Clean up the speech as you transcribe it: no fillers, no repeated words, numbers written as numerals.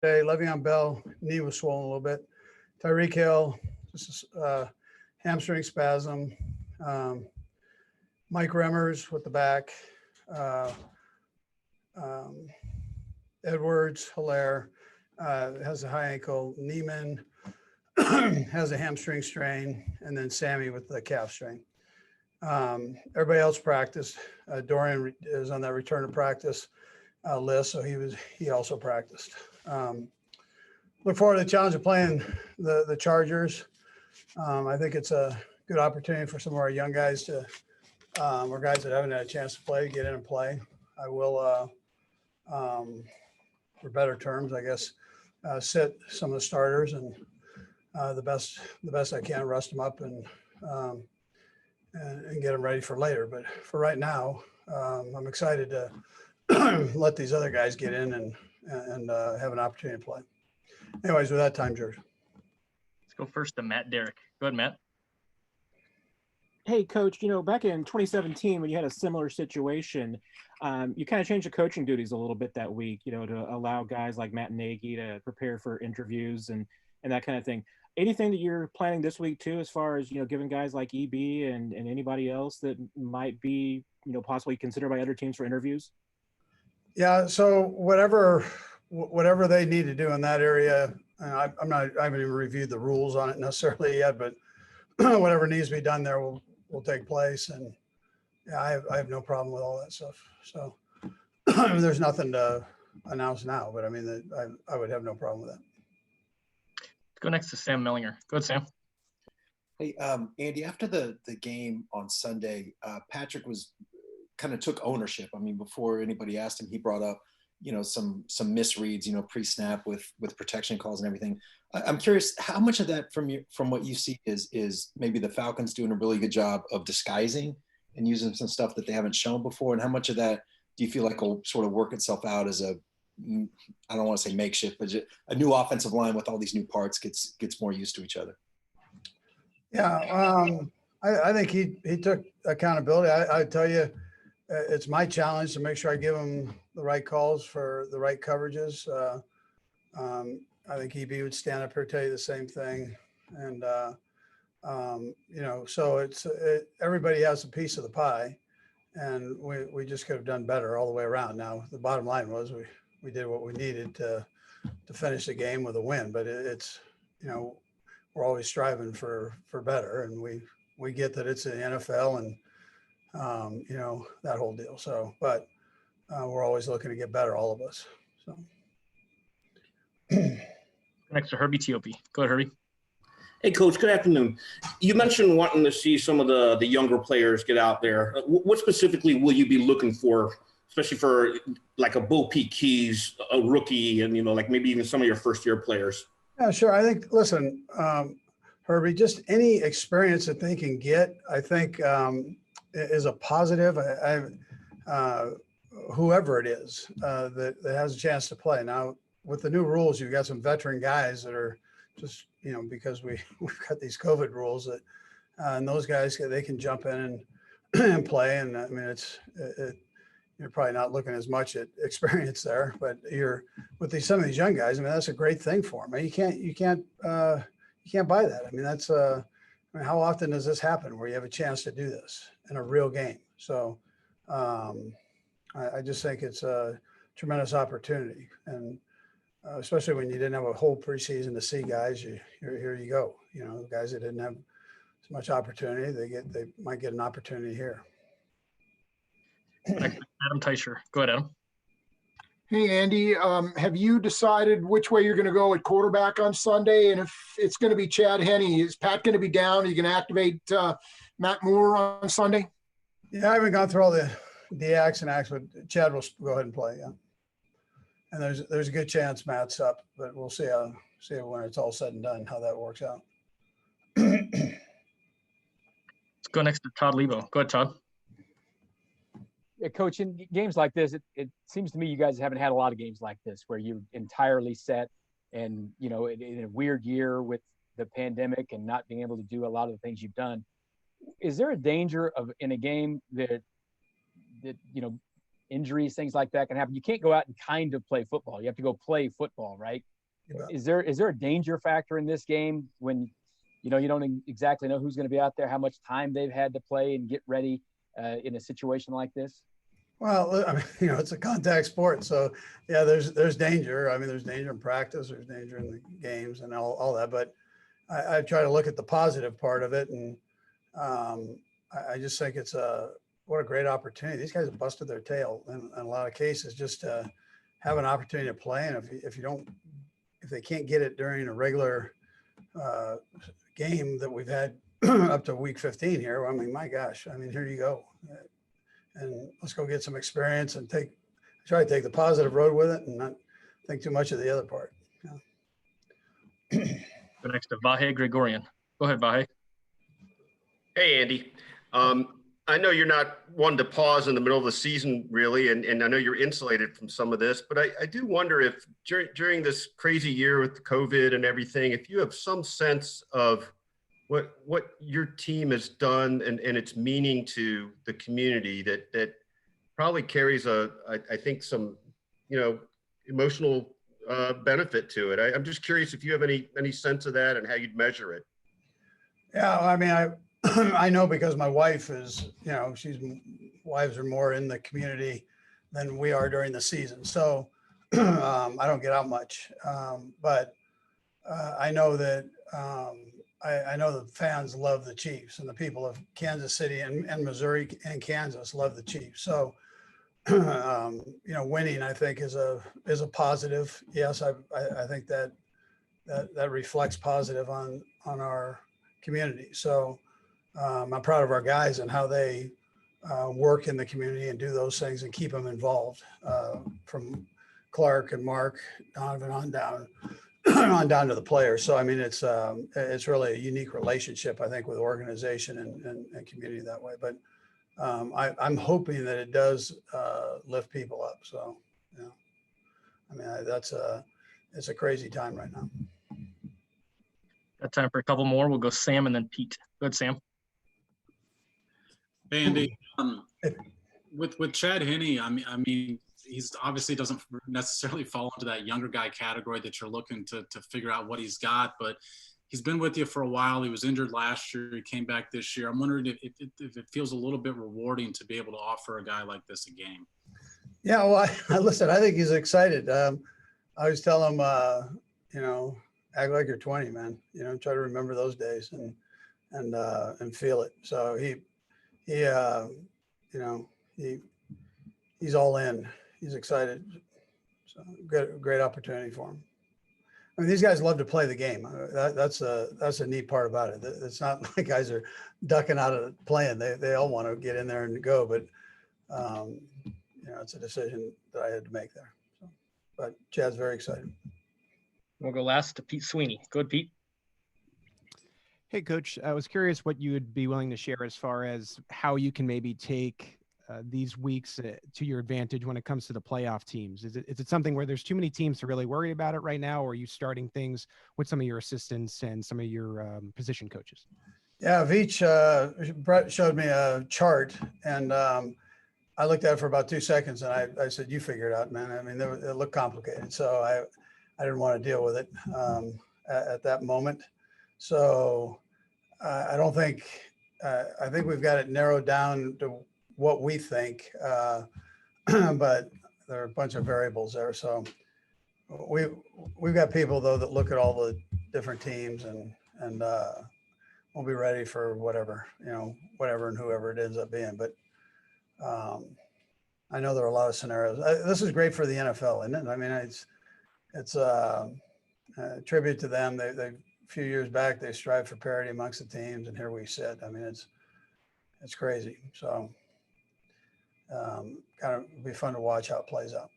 Day, Le'Veon Bell, knee was swollen a little bit. Tyreek Hill, just hamstring spasm. Um, Mike Remmers with the back. Uh, um, Edwards, Hilaire, has a high ankle. Neiman has a hamstring strain, and then Sammy with the calf strain. Everybody else practiced. Dorian is on that return to practice list, so he also practiced. Look forward to the challenge of playing the Chargers. I think it's a good opportunity for some of our young guys to, or guys that haven't had a chance to play, get in and play. I will, for better terms, I guess, sit some of the starters and the best I can, rest them up and get them ready for later. But for right now, I'm excited to let these other guys get in and have an opportunity to play. Anyways, with that, time, George. Let's go first to Matt Derrick. Go ahead, Matt. Hey, Coach, back in 2017, when you had a similar situation, you kind of changed the coaching duties a little bit that week, to allow guys like Matt Nagy to prepare for interviews and that kind of thing. Anything that you're planning this week, too, as far as, giving guys like EB and anybody else that might be, possibly considered by other teams for interviews? Yeah, so whatever they need to do in that area, I haven't even reviewed the rules on it necessarily yet, but whatever needs to be done there will take place. And yeah, I have no problem with all that stuff. So there's nothing to announce now, but I mean, I would have no problem with that. Let's go next to Sam Mellinger. Go ahead, Sam. Hey, Andy, after the game on Sunday, Patrick kind of took ownership. I mean, before anybody asked him, he brought up, some misreads, pre-snap with protection calls and everything. I'm curious, how much of that from what you see is maybe the Falcons doing a really good job of disguising and using some stuff that they haven't shown before, and how much of that do you feel like will sort of work itself out as I don't want to say makeshift, but a new offensive line with all these new parts gets more used to each other? Yeah, I think he took accountability. I tell you, it's my challenge to make sure I give him the right calls for the right coverages. I think EB would stand up here and tell you the same thing. And, so everybody has a piece of the pie, and we just could have done better all the way around. Now, the bottom line was we did what we needed to finish the game with a win, but it's, we're always striving for better, and we get that it's the NFL and, that whole deal. So, but we're always looking to get better, all of us. So. Next to Herbie Top. Go ahead, Herbie. Hey, Coach, good afternoon. You mentioned wanting to see some of the younger players get out there. What specifically will you be looking for, especially for like a Bo Peep Keys, a rookie, and, like maybe even some of your first-year players? Yeah, sure. I think, listen, Herbie, just any experience that they can get, I think is a positive. Whoever it is that has a chance to play. Now, with the new rules, you've got some veteran guys that are just, because we've got these COVID rules that, and those guys, they can jump in and play. And I mean, you're probably not looking as much at experience there, but you're with some of these young guys. I mean, that's a great thing for them. You can't buy that. I mean, that's how often does this happen where you have a chance to do this in a real game? So I just think it's a tremendous opportunity, and especially when you didn't have a whole preseason to see guys. Here you go. Guys that didn't have as much opportunity, they might get an opportunity here. Adam Teicher. Go ahead, Adam. Hey, Andy, have you decided which way you're going to go at quarterback on Sunday? And if it's going to be Chad Henne, is Pat going to be down? Are you going to activate Matt Moore on Sunday? Yeah, I haven't gone through all the acts and acts, but Chad will go ahead and play, yeah. And there's a good chance Matt's up, but we'll see when it's all said and done how that works out. Let's go next to Todd Lebo. Go ahead, Todd. Coach, in games like this, it seems to me you guys haven't had a lot of games like this where you're entirely set and, in a weird year with the pandemic and not being able to do a lot of the things you've done. Is there a danger of in a game that injuries, things like that can happen. You can't go out and kind of play football. You have to go play football, right? Yeah. Is there a danger factor in this game when, you don't exactly know who's going to be out there, how much time they've had to play and get ready in a situation like this? Well, I mean, it's a contact sport, so yeah, there's danger. I mean, there's danger in practice, there's danger in the games and all that. But I try to look at the positive part of it, and I just think it's what a great opportunity. These guys have busted their tail in a lot of cases just to have an opportunity to play. And if they can't get it during a regular game that we've had up to week 15 here, I mean, my gosh, I mean, here you go. And let's go get some experience and try to take the positive road with it and not think too much of the other part. Go next to Vahe Gregorian. Go ahead, Vahe. Hey, Andy. I know you're not one to pause in the middle of the season, really, and I know you're insulated from some of this, but I do wonder if during this crazy year with COVID and everything, if you have some sense of what your team has done and its meaning to the community that probably carries I think some, emotional benefit to it. I'm just curious if you have any sense of that and how you'd measure it. Yeah, I mean, I know because my wife is, wives are more in the community than we are during the season. So I don't get out much. But I know that I know the fans love the Chiefs, and the people of Kansas City and Missouri and Kansas love the Chiefs. So, winning, I think, is a positive. Yes, I think that reflects positive on our community. So I'm proud of our guys and how they work in the community and do those things and keep them involved, from Clark and Mark, Donovan on down. On down to the players. So, I mean, it's really a unique relationship, I think, with organization and community that way. But I'm hoping that it does lift people up. So, I mean, it's a crazy time right now. Got time for a couple more. We'll go Sam and then Pete. Go ahead, Sam. Hey, Andy. With Chad Henne, I mean, he's obviously doesn't necessarily fall into that younger guy category that you're looking to figure out what he's got, but he's been with you for a while. He was injured last year. He came back this year. I'm wondering if it feels a little bit rewarding to be able to offer a guy like this a game. Yeah, well, listen, I think he's excited. I always tell him, act like you're 20, man. Try to remember those days and feel it. So he's all in. He's excited. So great opportunity for him. I mean, these guys love to play the game. That's a neat part about it. It's not like guys are ducking out of playing. They all want to get in there and go, but it's a decision that I had to make there. So, but Chad's very excited. We'll go last to Pete Sweeney. Go ahead, Pete. Hey, Coach, I was curious what you would be willing to share as far as how you can maybe take these weeks to your advantage when it comes to the playoff teams. Is it something where there's too many teams to really worry about it right now, or are you starting things with some of your assistants and some of your position coaches? Yeah, Brett showed me a chart, and I looked at it for about 2 seconds, and I said, "You figure it out, man." I mean, it looked complicated, so I didn't want to deal with it at that moment. So I don't think I think we've got it narrowed down to what we think, but there are a bunch of variables there. So we've got people though that look at all the different teams and we'll be ready for whatever and whoever it ends up being. But I know there are a lot of scenarios. This is great for the NFL, isn't it? I mean, it's a tribute to them. They a few years back they strived for parity amongst the teams, and here we sit. I mean, it's crazy. So kind of be fun to watch how it plays out.